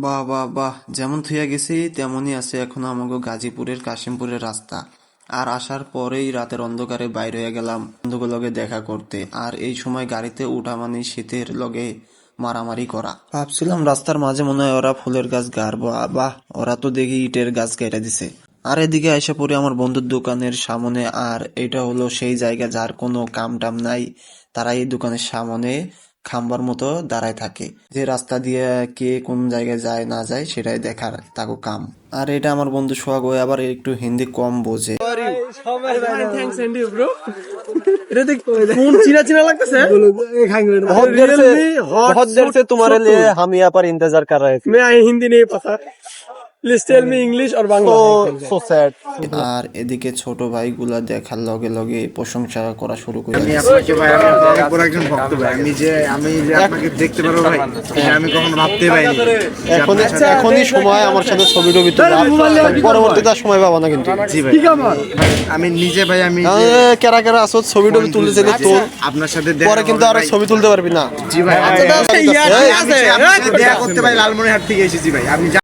বাহ বাহ বাহ, যেমন থুইয়া গেছি তেমনই আছে এখন আমাগো গাজীপুরের কাশিমপুরের রাস্তা। আর আসার পরেই রাতের অন্ধকারে বাইর হয়ে গেলাম বন্ধুগুলোর লগে দেখা করতে। আর এই সময় গাড়িতে উঠা মানে শীতের লগে মারামারি করা। ভাবছিলাম রাস্তার মাঝে মনে হয় ওরা ফুলের গাছ গাড়বো, বাহ ওরা তো দেখি ইটের গাছ কেটে দিছে। আর এদিকে আইসা পড়ে আমার বন্ধুর দোকানের সামনে, আর এটা হলো সেই জায়গা যার কোনো কাম টাম নাই, তারা এই দোকানের সামনে খাম্বার মতো দাঁড়ায় থাকে, যে রাস্তা দিয়ে কে কোন জায়গায় যায় না যায় সেটাই দেখার তাকে কাম। আর এটা আমার বন্ধু সোহাগ, ওই আবার একটু হিন্দি কম বোঝে। तुम्हारे लिए हम यहाँ पर इंतजार कर रहे थे। मैं हिंदी नहीं पता, प्लीज टेल मी इंग्लिश और बांग्ला। so sad। আর এদিকে ছোট ভাইগুলা দেখার লগে লগে প্রশংসা করা শুরু করে আমি দিছে। আপনাকে ভাই, আমি অনেক বড় একজন ভক্ত ভাই। আমি যে আপনাকে দেখতে পারবো ভাই, এটা আমি কখনো ভাবতে পারিনি। এখনই সময় আমার সাথে ছবি টবি তোলা, পরবর্তীতে আর সময় পাবো না কিন্তু। জি ভাই, আমি নিজে ভাই, আমি যে কেরা কেরা আসো ছবি টবি তুলতে চাইলে তোল, আপনার সাথে পরে কিন্তু আর ছবি তুলতে পারবি না। জি ভাই, আচ্ছা, আমি আপনার সাথে দেখা করতে ভাই লালমনিরহাট থেকে এসেছি ভাই। আপনি